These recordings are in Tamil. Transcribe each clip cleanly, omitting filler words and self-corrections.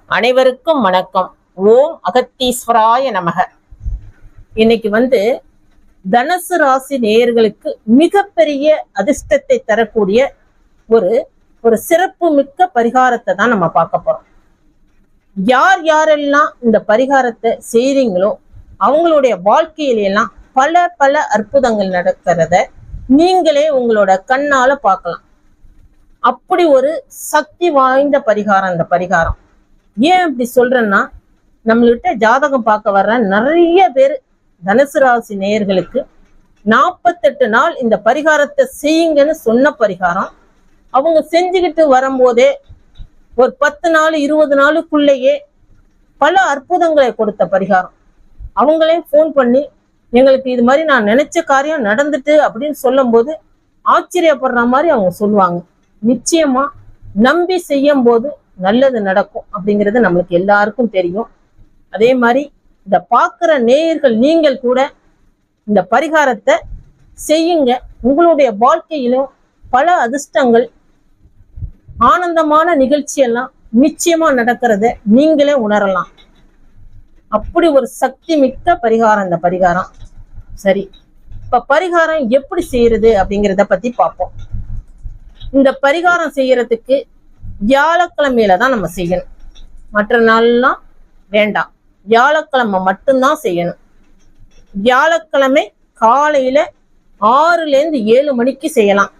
அனைவருக்கும் வணக்கம். ஓம் அகத்தீஸ்வராய நமக. இன்னைக்கு தனுசு ராசி நேயர்களுக்கு மிகப்பெரிய அதிர்ஷ்டத்தை தரக்கூடிய ஒரு ஒரு சிறப்பு மிக்க பரிகாரத்தை தான் நம்ம பார்க்க போறோம். யார் யாரெல்லாம் இந்த பரிகாரத்தை செய்றீங்களோ அவங்களுடைய வாழ்க்கையிலாம் பல பல அற்புதங்கள் நடக்கிறத நீங்களே உங்களோட கண்ணால பார்க்கலாம். அப்படி ஒரு சக்தி வாய்ந்த பரிகாரம் இந்த பரிகாரம். ஏன் அப்படி சொல்றேன்னா, நம்மள்கிட்ட ஜாதகம் பார்க்க வர்ற நிறைய பேர் தனுசு ராசி நேயர்களுக்கு 48 நாள் இந்த பரிகாரத்தை செய்யுங்கன்னு சொன்ன பரிகாரம் அவங்க செஞ்சுக்கிட்டு வரும்போதே ஒரு 10 நாள் 20 நாளுக்குள்ளேயே பல அற்புதங்களை கொடுத்த பரிகாரம். அவங்களே ஃபோன் பண்ணி எங்களுக்கு இது மாதிரி நான் நினைச்ச காரியம் நடந்துட்டு அப்படின்னு சொல்லும் போது ஆச்சரியப்படுற மாதிரி அவங்க சொல்லுவாங்க. நிச்சயமா நம்பி செய்யும் போது நல்லது நடக்கும் அப்படிங்கிறது நம்மளுக்கு எல்லாருக்கும் தெரியும். அதே மாதிரி இந்த பார்க்குற நேயர்கள் நீங்கள் கூட இந்த பரிகாரத்தை செய்யுங்க. உங்களுடைய வாழ்க்கையிலும் பல அதிர்ஷ்டங்கள் ஆனந்தமான நிகழ்ச்சியெல்லாம் நிச்சயமா நடக்கிறத நீங்களே உணரலாம். அப்படி ஒரு சக்தி மிக்க பரிகாரம் இந்த பரிகாரம். சரி, இப்ப பரிகாரம் எப்படி செய்யறது அப்படிங்கிறத பத்தி பார்ப்போம். இந்த பரிகாரம் செய்யறதுக்கு வியாழக்கிழமையில தான் நம்ம செய்யணும். மற்ற நாள்லாம் வேண்டாம், வியாழக்கிழமை மட்டும்தான் செய்யணும். வியாழக்கிழமை காலையில 6லேருந்து 7 மணிக்கு செய்யலாம்.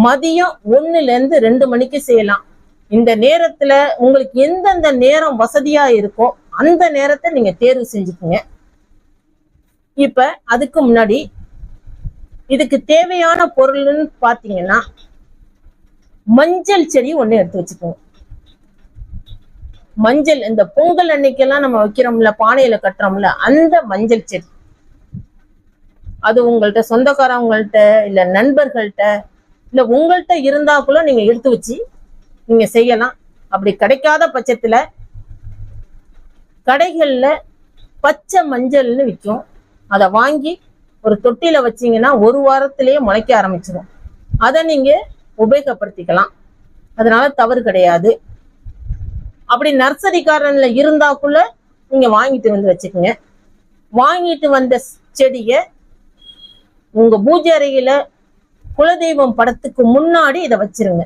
மதியம் 1லேருந்து 2 மணிக்கு செய்யலாம். இந்த நேரத்துல உங்களுக்கு எந்தெந்த நேரம் வசதியா இருக்கோ அந்த நேரத்தை நீங்க தேர்வு செஞ்சுக்குங்க. இப்ப அதுக்கு முன்னாடி இதுக்கு தேவையான பொருள்னு பாத்தீங்கன்னா, மஞ்சள் செடி ஒண்ணு எடுத்து வச்சுக்கோங்க. மஞ்சள் இந்த பொங்கல் அன்னைக்கெல்லாம் நம்ம வைக்கிறோம்ல, பானையில கட்டுறோம்ல, அந்த மஞ்சள் செடி. அது உங்கள்கிட்ட சொந்தக்காரவங்கள்ட்ட இல்ல நண்பர்கள்ட்ட இல்ல உங்கள்கிட்ட இருந்தா கூட நீங்க எடுத்து வச்சு நீங்க செய்யலாம். அப்படி கிடைக்காத பட்சத்துல கடைகள்ல பச்சை மஞ்சள்னு விற்கும். அதை வாங்கி ஒரு தொட்டியில வச்சீங்கன்னா 1 வாரத்திலேயே முளைக்க ஆரம்பிச்சிடும். அதை நீங்க உபயோகப்படுத்திக்கலாம், அதனால தவறு கிடையாது. அப்படி நர்சரி கார்டன்ல இருந்தாக்குள்ள நீங்க வாங்கிட்டு வந்து வச்சுக்கோங்க. வாங்கிட்டு வந்த செடியை உங்க பூஜை அறையில குலதெய்வம் படத்துக்கு முன்னாடி இதை வச்சிருங்க.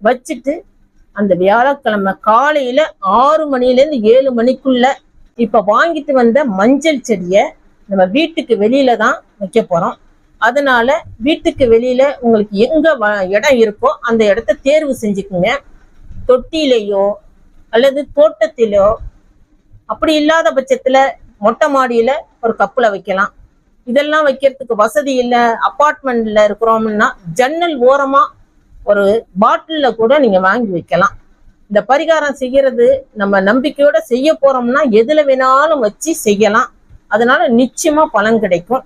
வச்சுட்டு அந்த வியாழக்கிழமை காலையில 6 மணிலேருந்து 7 மணிக்குள்ள இப்ப வாங்கிட்டு வந்த மஞ்சள் செடியை நம்ம வீட்டுக்கு வெளியில தான் வைக்க போறோம். அதனால வீட்டுக்கு வெளியில உங்களுக்கு எங்க இடம் இருக்கோ அந்த இடத்த தேர்வு செஞ்சுக்குங்க. தொட்டியிலையோ அல்லது தோட்டத்திலோ, அப்படி இல்லாத பட்சத்துல மொட்டை மாடியில ஒரு கப்புல வைக்கலாம். இதெல்லாம் வைக்கிறதுக்கு வசதி இல்லை, அப்பார்ட்மெண்ட்ல இருக்கிறோம்னா ஜன்னல் ஓரமா ஒரு பாட்டில்ல கூட நீங்க வாங்கி வைக்கலாம். இந்த பரிகாரம் செய்யறது நம்ம நம்பிக்கையோட செய்ய போறோம்னா எதுல வேணாலும் வச்சு செய்யலாம். அதனால நிச்சயமா பலன் கிடைக்கும்.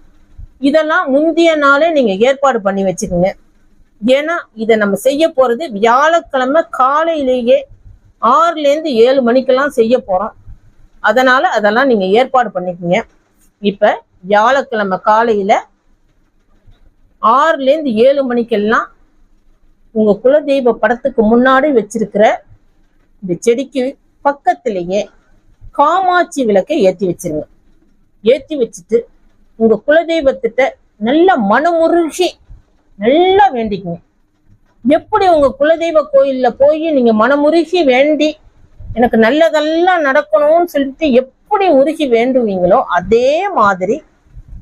இதெல்லாம் முந்தைய நாளே நீங்க ஏற்பாடு பண்ணி வச்சுக்கோங்க. ஏன்னா இதை நம்ம செய்ய போறது வியாழக்கிழமை காலையிலேயே 6லேருந்து 7 மணிக்கெல்லாம் செய்ய போறோம். அதனால அதெல்லாம் நீங்க ஏற்பாடு பண்ணிக்கோங்க. இப்ப வியாழக்கிழமை காலையில 6லேருந்து 7 மணிக்கெல்லாம் உங்க குலதெய்வ படத்துக்கு முன்னாடி வச்சிருக்கிற இந்த செடிக்கு பக்கத்திலேயே காமாட்சி விளக்கை ஏற்றி வச்சிருங்க. ஏற்றி வச்சுட்டு உங்க குலதெய்வத்திட்ட நல்ல மனமுருகி நல்லா வேண்டிக்குங்க. எப்படி உங்க குலதெய்வ கோயில்ல போய் நீங்க மனமுருகி வேண்டி எனக்கு நல்லதெல்லாம் நடக்கணும்னு சொல்லிட்டு எப்படி உருகி வேண்டுவீங்களோ அதே மாதிரி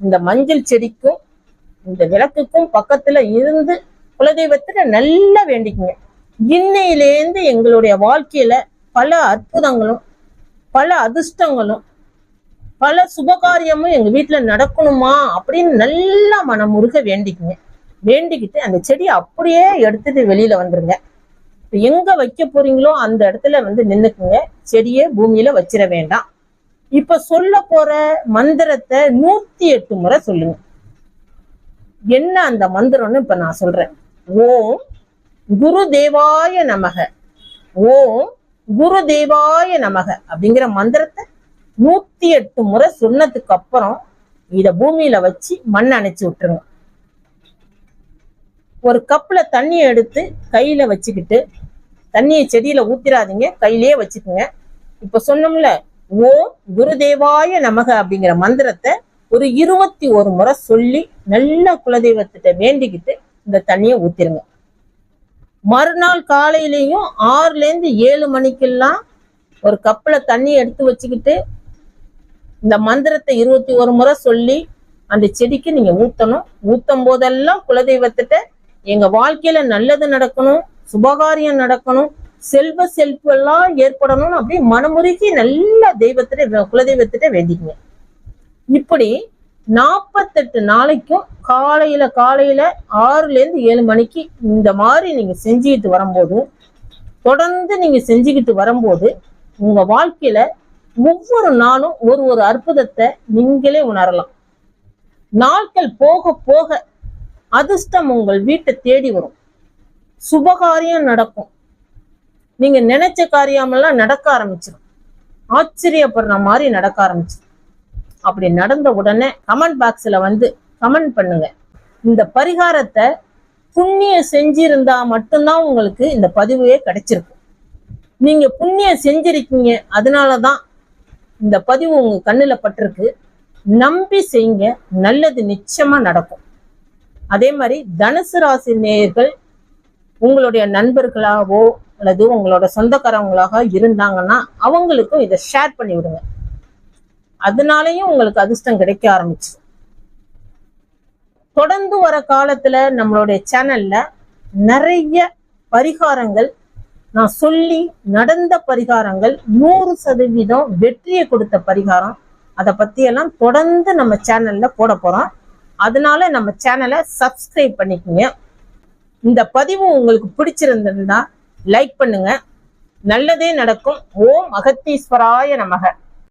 இந்த மஞ்சள் செடிக்கும் இந்த விளக்குக்கும் பக்கத்துல இருந்து குலதெய்வத்திட்ட நல்லா வேண்டிக்குங்க. இன்னையிலேருந்து எங்களுடைய வாழ்க்கையில பல அற்புதங்களும் பல அதிர்ஷ்டங்களும் பல சுபகாரியமும் எங்க வீட்டுல நடக்கணுமா அப்படின்னு நல்லா மனமுருக வேண்டிக்குங்க. வேண்டிக்கிட்டு அந்த செடியை அப்படியே எடுத்துட்டு வெளியில வந்துருங்க. எங்க வைக்க போறீங்களோ அந்த இடத்துல நின்னுக்குங்க. செடியை பூமியில வச்சிட வேண்டாம். இப்ப சொல்ல போற மந்திரத்தை 108 முறை சொல்லுங்க. என்ன அந்த மந்திரம்னு இப்ப நான் சொல்றேன். ஓம் குரு தேவாய நமக, ஓம் குரு தேவாய நமக அப்படிங்கிற மந்திரத்தை 108 முறை சொன்னதுக்கு அப்புறம் இத பூமியில வச்சு மண் அணைச்சு விட்டுருங்க. ஒரு கப்ல தண்ணி எடுத்து கையில வச்சுக்கிட்டு தண்ணியை செடியில ஊத்திராதீங்க, கையிலேயே வச்சுக்கோங்க. இப்ப சொன்னோம்ல, ஓம் குருதேவாய நமக அப்படிங்கிற மந்திரத்தை ஒரு 21 முறை சொல்லி நல்ல குலதெய்வத்திட்ட வேண்டிக்கிட்டு இந்த தண்ணியை ஊத்திருங்க. மறுநாள் காலையிலையும் 6ல இருந்து 7 மணிக்கெல்லாம் ஒரு கப்புல தண்ணி எடுத்து வச்சுக்கிட்டு இந்த மந்திரத்தை 21 முறை சொல்லி அந்த செடிக்கு நீங்க ஊத்தணும். ஊத்தும் போதெல்லாம் குலதெய்வத்திட்ட எங்க வாழ்க்கையில நல்லது நடக்கணும், சுபகாரியம் நடக்கணும், செல்வ செல்வெல்லாம் ஏற்படணும்னு அப்படி மனமுருகி நல்ல தெய்வத்திட்ட குலதெய்வத்திட்ட வேண்டிக்குங்க. இப்படி 48 நாளைக்கும் காலையில 6ல இருந்து 7 மணிக்கு இந்த மாதிரி நீங்க செஞ்சுக்கிட்டு வரும்போது, தொடர்ந்து நீங்க செஞ்சுக்கிட்டு வரும்போது உங்க வாழ்க்கையில ஒவ்வொரு நாளும் ஒரு அற்புதத்தை நீங்களே உணரலாம். நாட்கள் போக போக அதிர்ஷ்டம் உங்கள் வீட்டை தேடி வரும், சுபகாரியம் நடக்கும், நீங்க நினைச்ச காரியமெல்லாம் நடக்க ஆரம்பிச்சிடும், ஆச்சரியப்படுற மாதிரி நடக்க ஆரம்பிச்சிடும். அப்படி நடந்த உடனே கமெண்ட் பாக்ஸ்ல வந்து கமெண்ட் பண்ணுங்க. இந்த பரிகாரத்தை புண்ணியம் செஞ்சிருந்தா மட்டும்தான் உங்களுக்கு இந்த பதிவே கிடைச்சிருக்கு. நீங்க புண்ணியம் செஞ்சிருக்கீங்க, அதனாலதான் இந்த பதிவு உங்க கண்ணுல பட்டிருக்கு. நம்பி செய்யுங்க, நல்லது நிச்சயமா நடக்கும். அதே மாதிரி தனுசு ராசி நேயர்கள் உங்களுடைய நண்பர்களாவோ அல்லது உங்களோட சொந்தக்காரவங்களாக இருந்தாங்கன்னா அவங்களுக்கும் இதை ஷேர் பண்ணி விடுங்க. அதனாலயும் உங்களுக்கு அதிர்ஷ்டம் கிடைக்க ஆரம்பிச்சு. தொடர்ந்து வர காலத்துல நம்மளுடைய சேனல்ல நிறைய பரிகாரங்கள் நான் சொல்லி நடந்த பரிகாரங்கள், 100% வெற்றியை கொடுத்த பரிகாரம், அதை பத்தி எல்லாம் தொடர்ந்து நம்ம சேனல்ல போட போறோம். அதனால நம்ம சேனலை சப்ஸ்கிரைப் பண்ணிக்கோங்க. இந்த பதிவு உங்களுக்கு பிடிச்சிருந்ததுன்னா லைக் பண்ணுங்க. நல்லதே நடக்கும். ஓம் அகத்தீஸ்வராய நமக.